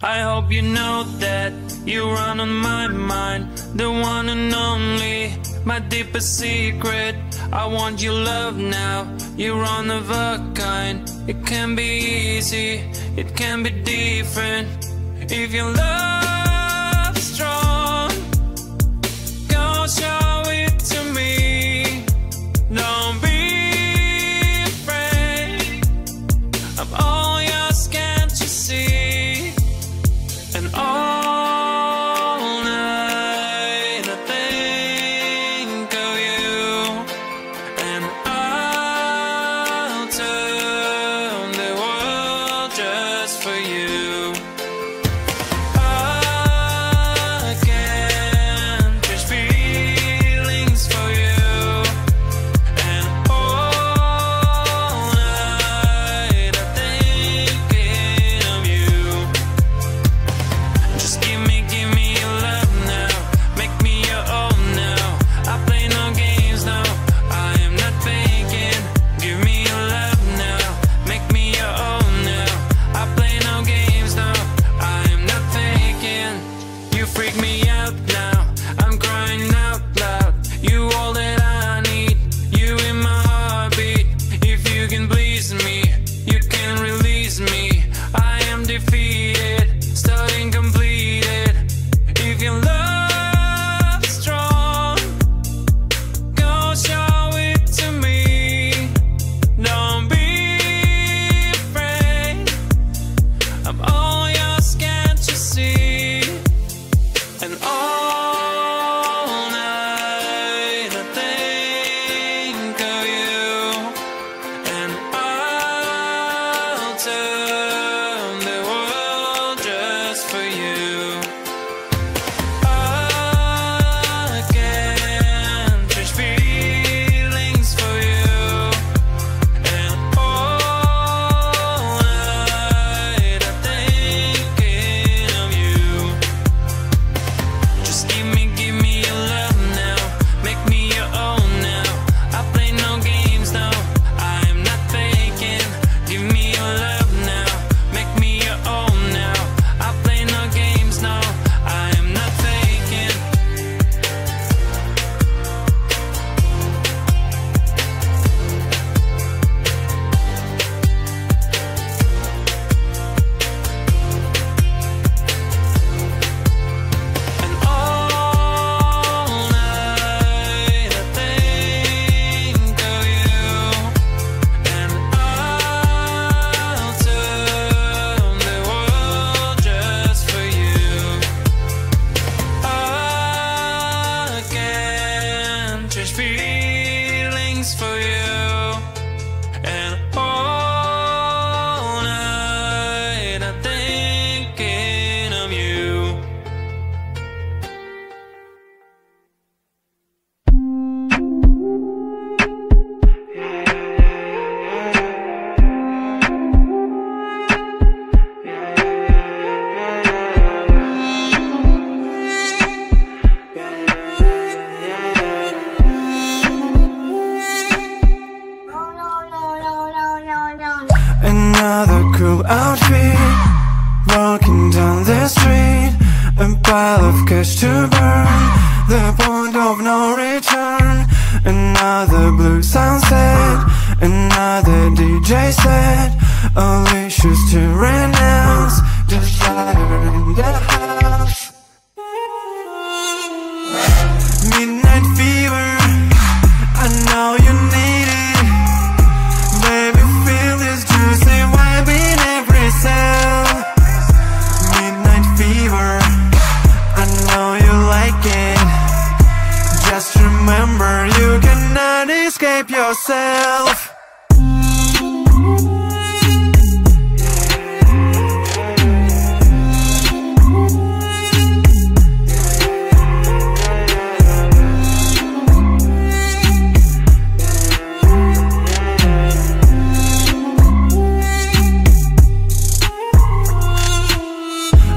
I hope you know that you run on my mind, the one and only, my deepest secret. I want your love now, you're one of a kind. It can be easy, it can be different. If your love is strong, go show it to me. Don't be afraid, I'm all yours, can't you see? And all night I think of you, and I'll turn the world just for you. I can't just feelings for you, and all night I thinking of you. Just give me your love now, make me your own now. I play no games now, I am not faking. Give me your love now, make me your own now. I play no games now, I am not faking. You freak me out now, I'm crying out loud. You all that I need, you in my heartbeat. If you can please me, you can release me. I am defeated, starting completed. If your love is strong, go show it to me. Don't be afraid, I'm all yours, can't you see? And all night I think of you, and I'll turn the world just for you. I can't change feelings for you, and all night I'm thinking of you. Just give me your love now, make me your own now. I play no games now, I am not faking. Give me your love now, make me your own now. I play no games now, I am not faking. And all night I think of you, and I'll turn the world just for you. I can't change feelings for you, and all night I'm thinking of you. Another cool outfit, walking down the street, a pile of cash to burn, the point of no return. Another blue sunset, another DJ set, all issues to renounce, desire in the house. Midnight fever, I know you need it. Baby, feel this juicy vibe in every cell. Midnight fever, I know you like it. Just remember, you cannot escape yourself.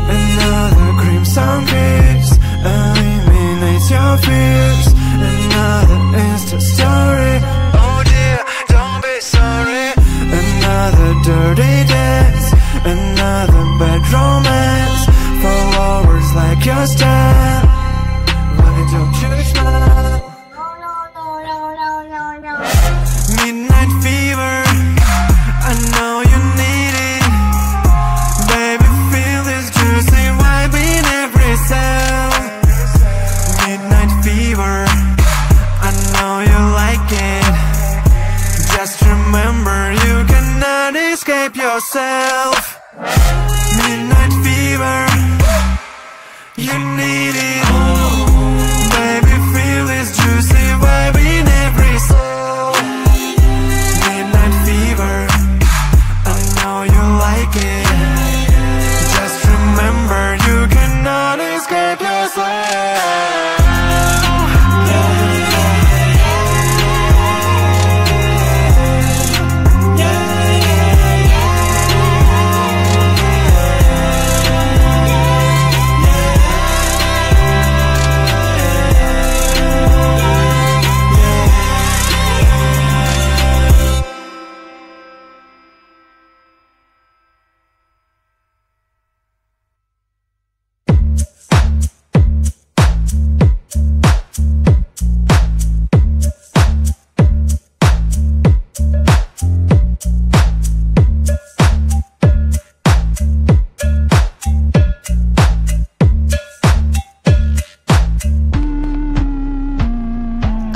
Another crimson kiss eliminates your fears. Another Insta story, oh dear, don't be sorry. Another dirty dance, another bad romance.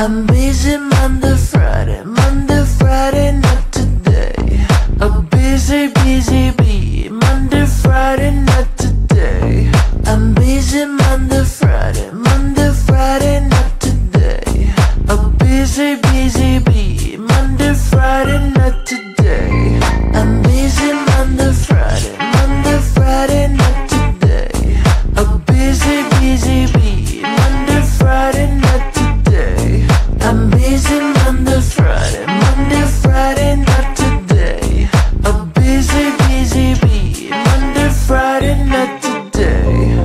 I'm busy Monday, Friday, not today. A busy bee, Monday, Friday, not today. I'm busy Monday, Friday, not today. A busy bee, Monday, Friday, not today. I'm busy Monday, Friday, not today. A busy bee, Monday, Friday, not today. I'm busy Monday, Friday, not today. A busy bee, Monday, Friday, not today.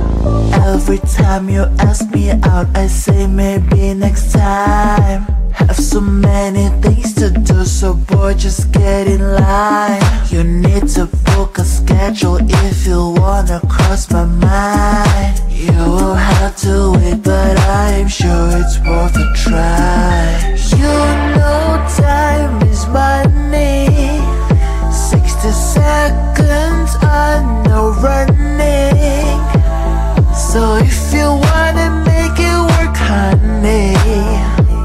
Every time you ask me out, I say maybe next time. Have so many things to do, so boy, just get in line. You need to book a schedule if you wanna cross my mind. You will have to wait, but I'm sure it's worth a try. You know time is money. 60 seconds on no running. So if you wanna make it work, honey,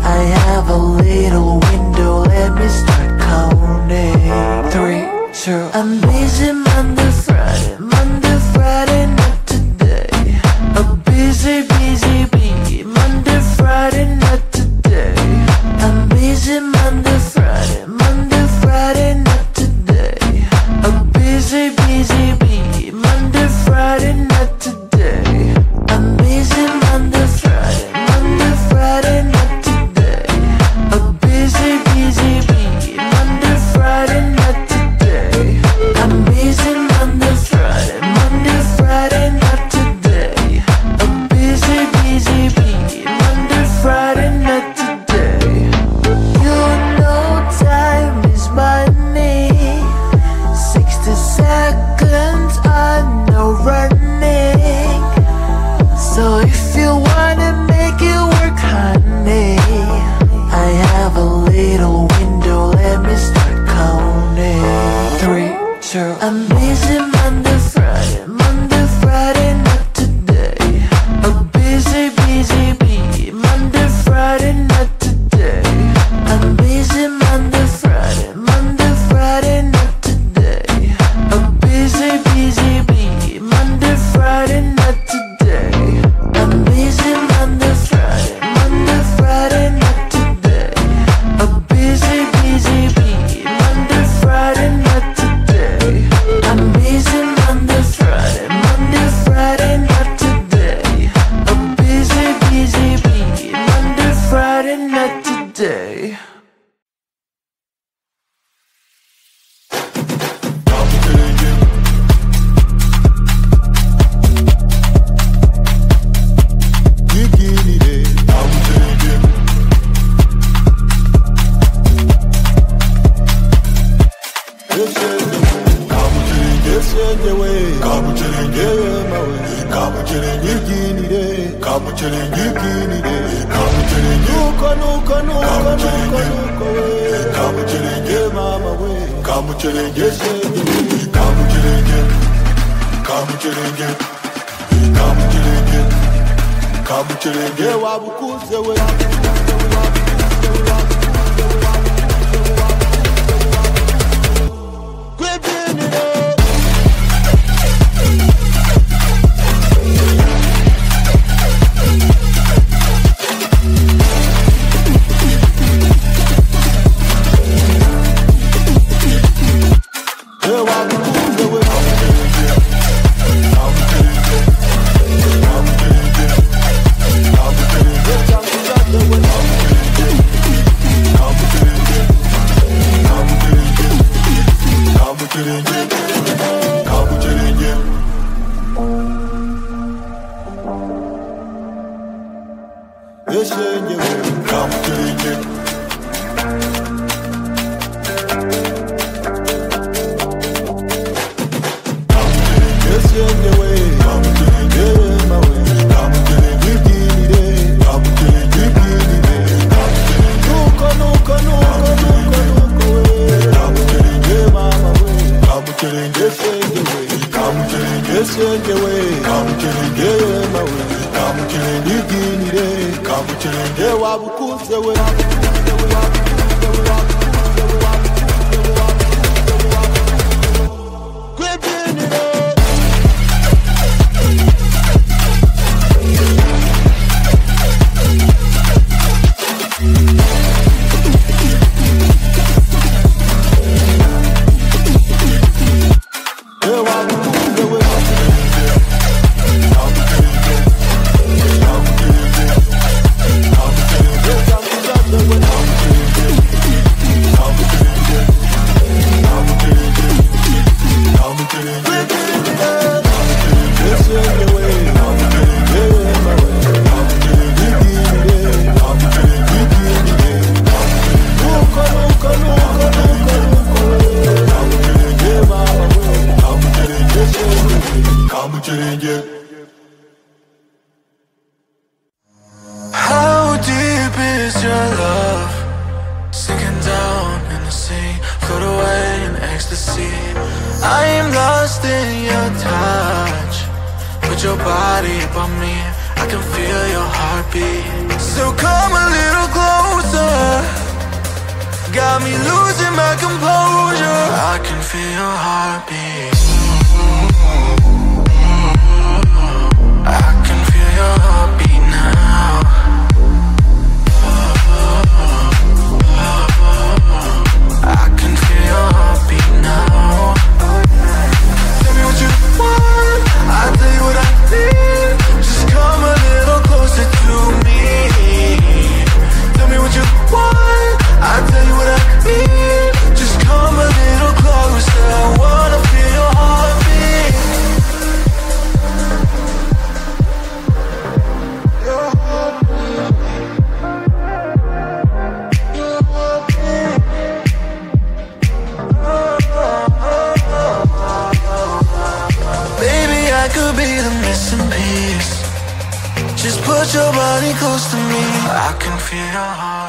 I have a little window, let me start counting. 3, 2, I'm busy Monday, Friday, not today. A busy bee, Monday, Friday, not today. I'm busy Monday, Friday, not today. A busy bee, Monday, Friday, not today. I'm busy Monday, Friday, not today. A busy bee, Monday, Friday, not today. I'm busy Monday, Friday, not today. A busy bee, Monday, Friday, not today. You know time is money. 60 seconds on no running. So if you wanna make it work, honey, I have a little window, let me start counting. 3, 2, I'm busy Monday, Friday, not today. A busy bee, Monday, Friday, not today. I'm busy Monday, Friday, not today. A busy bee, Monday, Friday, not today. I'm busy Monday, Friday, not today. A busy bee, Monday, Friday, not today. I'm busy Monday, Friday, not today. A busy bee, Monday, Friday, not today. we, kamukerenge mawe, kamukerenge ginire, kamukerenge wabukuze we. How deep is your love? Sinking down in the sea, float away in ecstasy. I am lost in your touch. Put your body upon me, I can feel your heartbeat. So come a little closer, got me losing my composure. I can feel your heartbeat. I can feel your heartbeat now. I can feel your heartbeat now. Tell me what you want, I'll tell you what I need. Just come a little closer to me. Tell me what you want, I'll tell you what I need. Just come a little closer, I wanna feel your heartbeat. Baby, I could be the missing piece. Just put your body close to me. I can feel your heart.